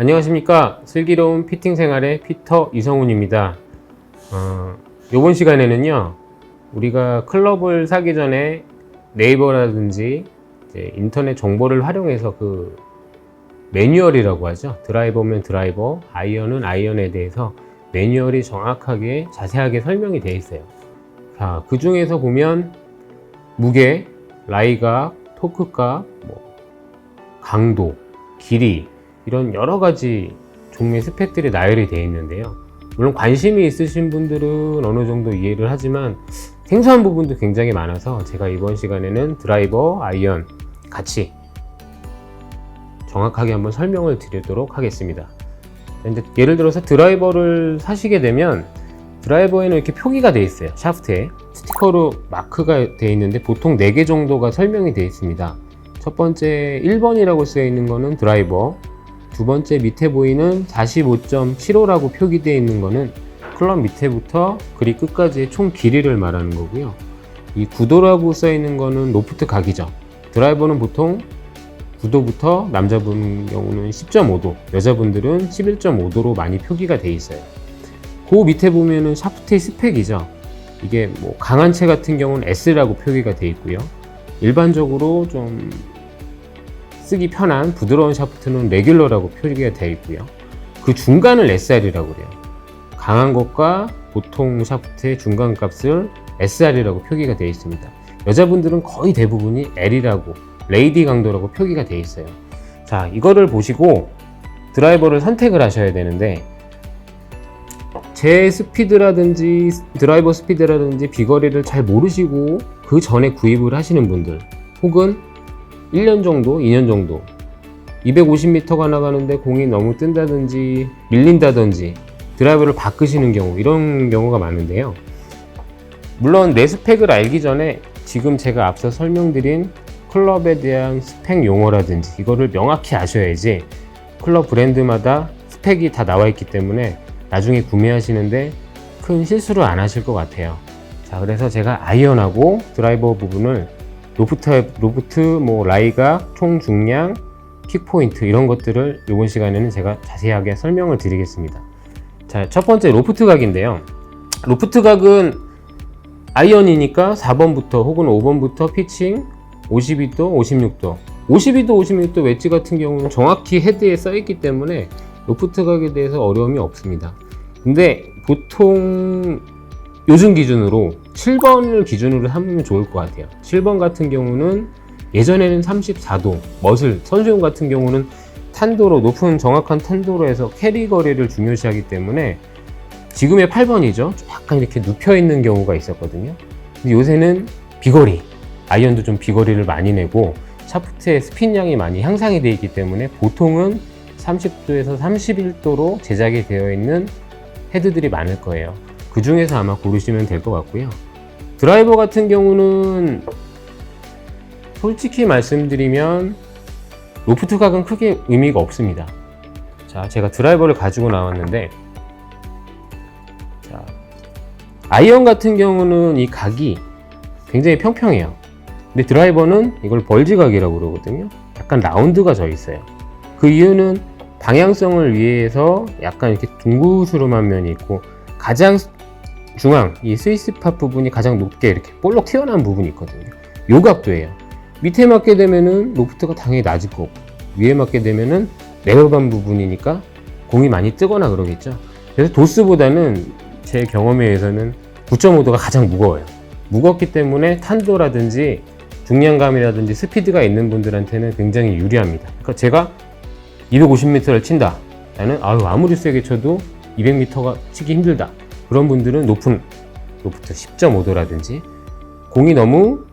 안녕하십니까. 슬기로운 피팅 생활의 피터 이성훈입니다. 이번 시간에는요, 우리가 클럽을 사기 전에 네이버라든지 이제 인터넷 정보를 활용해서 그 매뉴얼이라고 하죠. 드라이버면 드라이버, 아이언은 아이언에 대해서 매뉴얼이 정확하게 자세하게 설명이 되어 있어요. 자, 그 중에서 보면 무게, 라이각, 토크값, 강도, 길이 이런 여러 가지 종류의 스펙들이 나열이 되어 있는데요. 물론 관심이 있으신 분들은 어느 정도 이해를 하지만 생소한 부분도 굉장히 많아서 제가 이번 시간에는 드라이버, 아이언 같이 정확하게 한번 설명을 드리도록 하겠습니다. 이제 예를 들어서 드라이버를 사시게 되면 드라이버에는 이렇게 표기가 되어 있어요. 샤프트에 스티커로 마크가 되어 있는데 보통 4개 정도가 설명이 되어 있습니다. 첫 번째 1번이라고 쓰여 있는 거는 드라이버, 두 번째 밑에 보이는 45.75라고 표기되어 있는 거는 클럽 밑에부터 그립 끝까지의 총 길이를 말하는 거고요. 이 9도라고 써 있는 거는 로프트 각이죠. 드라이버는 보통 9도부터 남자분 경우는 10.5도, 여자분들은 11.5도로 많이 표기가 되어 있어요. 그 밑에 보면은 샤프트의 스펙이죠. 이게 강한 채 같은 경우는 S라고 표기가 되어 있고요. 일반적으로 좀 쓰기 편한 부드러운 샤프트는 레귤러라고 표기가 되어 있고요. 그 중간을 SR이라고 그래요. 강한 것과 보통 샤프트의 중간 값을 SR이라고 표기가 되어 있습니다. 여자분들은 거의 대부분이 L이라고, 레이디 강도라고 표기가 되어 있어요. 자, 이거를 보시고 드라이버를 선택을 하셔야 되는데, 제 스피드라든지 드라이버 스피드라든지 비거리를 잘 모르시고 그 전에 구입을 하시는 분들, 혹은 1년 정도, 2년 정도 250m가 나가는데 공이 너무 뜬다든지 밀린다든지 드라이버를 바꾸시는 경우, 이런 경우가 많은데요. 물론 내 스펙을 알기 전에 지금 제가 앞서 설명드린 클럽에 대한 스펙 용어라든지 이거를 명확히 아셔야지, 클럽 브랜드마다 스펙이 다 나와 있기 때문에 나중에 구매하시는데 큰 실수를 안 하실 것 같아요. 자, 그래서 제가 아이언하고 드라이버 부분을 로프트, 라이각, 총 중량, 킥포인트 이런 것들을 이번 시간에는 제가 자세하게 설명을 드리겠습니다. 자, 첫 번째 로프트 각인데요. 로프트 각은 아이언이니까 4번부터 혹은 5번부터 피칭 52도, 56도 56도 웨지 같은 경우는 정확히 헤드에 써 있기 때문에 로프트 각에 대해서 어려움이 없습니다. 근데 보통 요즘 기준으로 7번을 기준으로 하면 좋을 것 같아요. 7번 같은 경우는 예전에는 34도, 머슬, 선수용 같은 경우는 탄도로, 높은 정확한 탄도로에서 캐리 거리를 중요시하기 때문에 지금의 8번이죠. 약간 이렇게 눕혀있는 경우가 있었거든요. 근데 요새는 비거리, 아이언도 좀 비거리를 많이 내고 샤프트의 스핀량이 많이 향상이 되어 있기 때문에 보통은 30도에서 31도로 제작이 되어 있는 헤드들이 많을 거예요. 그 중에서 아마 고르시면 될 것 같고요. 드라이버 같은 경우는 솔직히 말씀드리면 로프트 각은 크게 의미가 없습니다. 자, 제가 드라이버를 가지고 나왔는데, 자, 아이언 같은 경우는 이 각이 굉장히 평평해요. 근데 드라이버는 이걸 벌지각이라고 그러거든요. 약간 라운드가 져 있어요. 그 이유는 방향성을 위해서 약간 이렇게 둥그스름한 면이 있고, 가장 중앙, 이 스위스팟 부분이 가장 높게 이렇게 볼록 튀어나온 부분이 있거든요. 요 각도예요. 밑에 맞게 되면은 로프트가 당연히 낮을 거고, 위에 맞게 되면은 레벨반 부분이니까 공이 많이 뜨거나 그러겠죠. 그래서 도스보다는 제 경험에 의해서는 9.5도가 가장 무거워요. 무겁기 때문에 탄도라든지 중량감이라든지 스피드가 있는 분들한테는 굉장히 유리합니다. 그러니까 제가 250m를 친다. 나는 아무리 세게 쳐도 200m가 치기 힘들다. 그런 분들은 높은 로프트 10.5도라든지, 공이 너무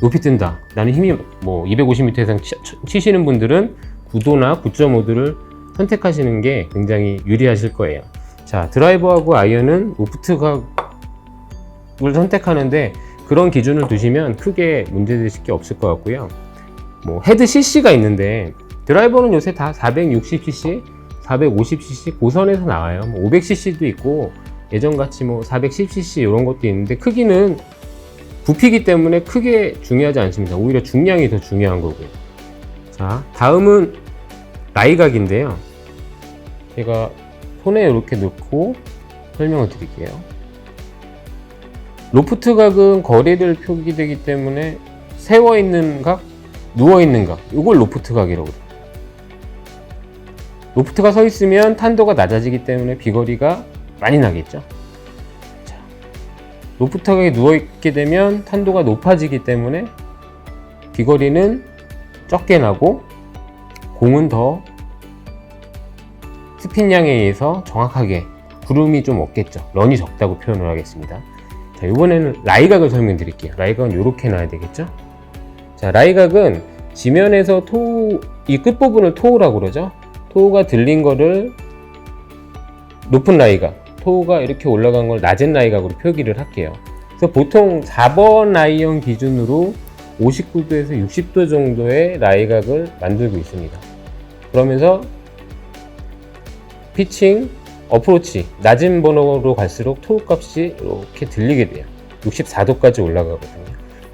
높이 뜬다. 나는 힘이 250m 이상 치시는 분들은 9도나 9.5도를 선택하시는 게 굉장히 유리하실 거예요. 자, 드라이버하고 아이언은 로프트 각을 선택하는데 그런 기준을 두시면 크게 문제되실 게 없을 것 같고요. 헤드 cc가 있는데 드라이버는 요새 다 460cc, 450cc 고선에서 나와요. 500cc도 있고 예전같이 410cc 이런 것도 있는데 크기는 부피기 때문에 크게 중요하지 않습니다. 오히려 중량이 더 중요한 거고요. 자, 다음은 라이각인데요. 제가 손에 이렇게 넣고 설명을 드릴게요. 로프트 각은 거리를 표기되기 때문에 세워 있는 각, 누워 있는 각, 이걸 로프트 각이라고 해요. 로프트가 서 있으면 탄도가 낮아지기 때문에 비거리가 많이 나겠죠. 자, 로프트 각에 누워 있게 되면 탄도가 높아지기 때문에 비거리는 적게 나고 공은 더 스핀량에 의해서 정확하게 구름이 좀 없겠죠. 런이 적다고 표현을 하겠습니다. 자, 이번에는 라이각을 설명드릴게요. 라이각은 이렇게 놔야 되겠죠. 자, 라이각은 지면에서 이 끝부분을 토우라고 그러죠. 토우가 들린 거를 높은 라이각, 토우가 이렇게 올라간 걸 낮은 라이각으로 표기를 할게요. 그래서 보통 4번 라이언 기준으로 59도에서 60도 정도의 라이각을 만들고 있습니다. 그러면서 피칭, 어프로치, 낮은 번호로 갈수록 토우 값이 이렇게 들리게 돼요. 64도까지 올라가거든요.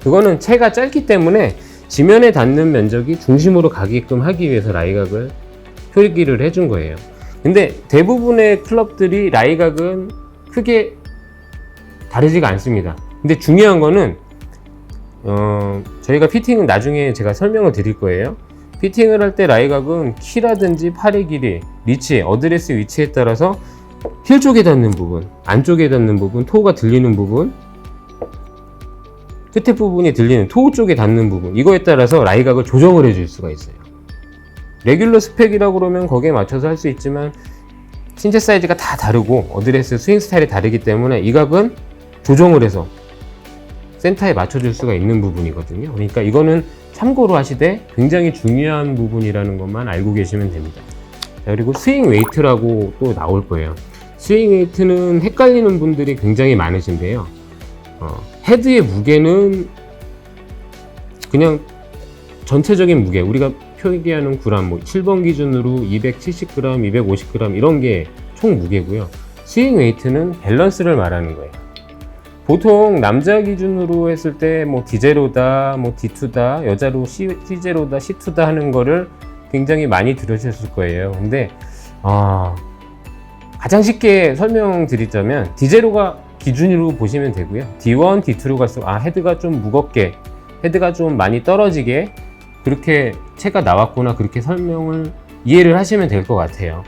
그거는 채가 짧기 때문에 지면에 닿는 면적이 중심으로 가게끔 하기 위해서 라이각을 표기를 해준 거예요. 근데 대부분의 클럽들이 라이각은 크게 다르지가 않습니다. 근데 중요한 거는 저희가 피팅은 나중에 제가 설명을 드릴 거예요. 피팅을 할 때 라이각은 키라든지 팔의 길이, 리치, 어드레스 위치에 따라서 힐 쪽에 닿는 부분, 안쪽에 닿는 부분, 토우가 들리는 부분, 끝에 부분이 들리는 토우 쪽에 닿는 부분, 이거에 따라서 라이각을 조정을 해줄 수가 있어요. 레귤러 스펙이라고 그러면 거기에 맞춰서 할 수 있지만 신체 사이즈가 다 다르고 어드레스 스윙 스타일이 다르기 때문에 이 각은 조정을 해서 센터에 맞춰줄 수가 있는 부분이거든요. 그러니까 이거는 참고로 하시되 굉장히 중요한 부분이라는 것만 알고 계시면 됩니다. 자, 그리고 스윙 웨이트라고 또 나올 거예요. 스윙 웨이트는 헷갈리는 분들이 굉장히 많으신데요. 헤드의 무게는 그냥 전체적인 무게, 우리가 표기하는 그램, 뭐 7번 기준으로 270g, 250g 이런 게 총 무게고요. 스윙 웨이트는 밸런스를 말하는 거예요. 보통 남자 기준으로 했을 때 뭐 D0다, 뭐 D2다, 여자로 C0다, C2다 하는 거를 굉장히 많이 들으셨을 거예요. 근데 가장 쉽게 설명드리자면 D0가 기준으로 보시면 되고요. D1, D2로 갈수록 헤드가 좀 무겁게, 헤드가 좀 많이 떨어지게 그렇게 채가 나왔구나, 그렇게 설명을 이해를 하시면 될 것 같아요.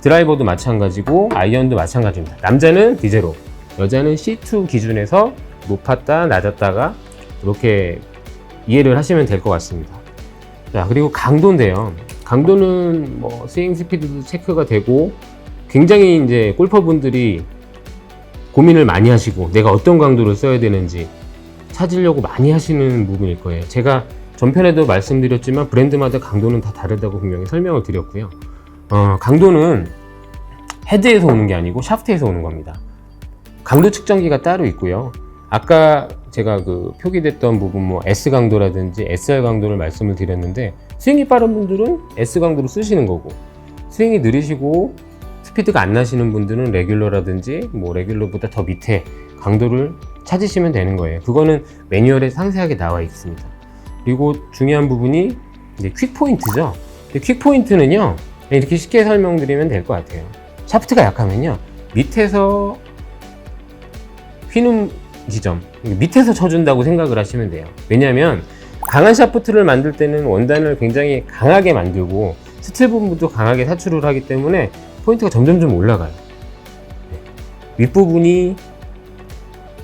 드라이버도 마찬가지고 아이언도 마찬가지입니다. 남자는 D0, 여자는 C2 기준에서 높았다 낮았다가 이렇게 이해를 하시면 될 것 같습니다. 자, 그리고 강도인데요. 강도는 뭐 스윙 스피드도 체크가 되고 굉장히 이제 골퍼분들이 고민을 많이 하시고 내가 어떤 강도를 써야 되는지 찾으려고 많이 하시는 부분일 거예요. 제가 전편에도 말씀드렸지만 브랜드마다 강도는 다 다르다고 분명히 설명을 드렸고요. 강도는 헤드에서 오는 게 아니고 샤프트에서 오는 겁니다. 강도 측정기가 따로 있고요. 아까 제가 그 표기됐던 부분 뭐 S 강도라든지 SR 강도를 말씀을 드렸는데 스윙이 빠른 분들은 S 강도로 쓰시는 거고 스윙이 느리시고 스피드가 안 나시는 분들은 레귤러라든지 뭐 레귤러보다 더 밑에 강도를 찾으시면 되는 거예요. 그거는 매뉴얼에 상세하게 나와 있습니다. 그리고 중요한 부분이 이제 퀵 포인트죠. 퀵 포인트는요, 이렇게 쉽게 설명드리면 될 것 같아요. 샤프트가 약하면요, 밑에서 휘는 지점, 밑에서 쳐준다고 생각을 하시면 돼요. 왜냐하면 강한 샤프트를 만들 때는 원단을 굉장히 강하게 만들고 스틸 부분도 강하게 사출을 하기 때문에 포인트가 점점 올라가요. 윗부분이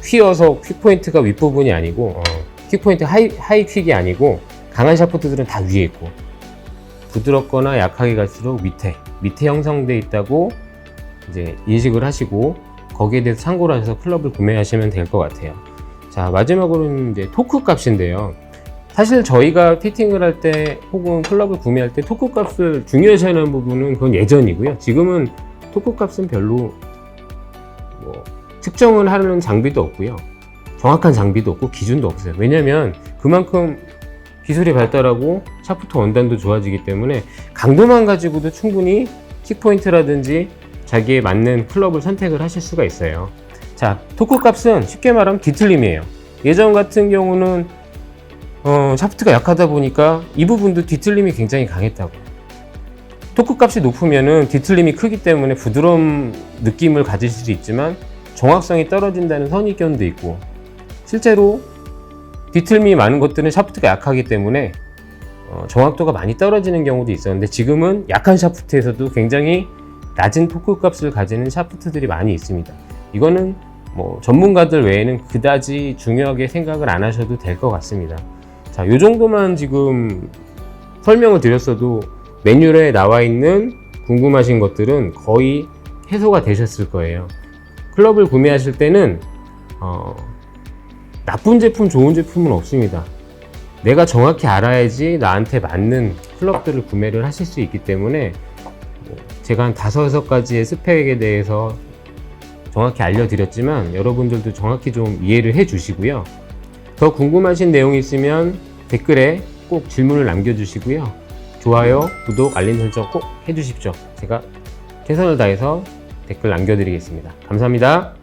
휘어서 퀵 포인트가 윗부분이 아니고 퀵 포인트 하이 퀵이 아니고 강한 샤프트들은 다 위에 있고 부드럽거나 약하게 갈수록 밑에 형성되어 있다고 이제 인식을 하시고 거기에 대해서 참고를 하셔서 클럽을 구매하시면 될 것 같아요. 자, 마지막으로는 이제 토크 값인데요. 사실 저희가 피팅을 할 때 혹은 클럽을 구매할 때 토크 값을 중요시 하는 부분은 그건 예전이고요. 지금은 토크 값은 별로 뭐 측정을 하는 장비도 없고요. 정확한 장비도 없고 기준도 없어요. 왜냐면 그만큼 기술이 발달하고 샤프트 원단도 좋아지기 때문에 강도만 가지고도 충분히 킥포인트라든지 자기에 맞는 클럽을 선택을 하실 수가 있어요. 자, 토크 값은 쉽게 말하면 뒤틀림이에요. 예전 같은 경우는 샤프트가 약하다 보니까 이 부분도 뒤틀림이 굉장히 강했다고. 토크 값이 높으면은 뒤틀림이 크기 때문에 부드러운 느낌을 가지실 수 있지만 정확성이 떨어진다는 선입견도 있고, 실제로 뒤틀림이 많은 것들은 샤프트가 약하기 때문에 정확도가 많이 떨어지는 경우도 있었는데, 지금은 약한 샤프트에서도 굉장히 낮은 토크 값을 가지는 샤프트들이 많이 있습니다. 이거는 뭐 전문가들 외에는 그다지 중요하게 생각을 안 하셔도 될 것 같습니다. 자, 요 정도만 지금 설명을 드렸어도 매뉴얼에 나와 있는 궁금하신 것들은 거의 해소가 되셨을 거예요. 클럽을 구매하실 때는 나쁜 제품, 좋은 제품은 없습니다. 내가 정확히 알아야지 나한테 맞는 클럽들을 구매를 하실 수 있기 때문에, 제가 한 5-6가지의 스펙에 대해서 정확히 알려드렸지만 여러분들도 정확히 좀 이해를 해 주시고요. 더 궁금하신 내용이 있으면 댓글에 꼭 질문을 남겨주시고요. 좋아요, 구독, 알림 설정 꼭 해주십시오. 제가 최선을 다해서 댓글 남겨드리겠습니다. 감사합니다.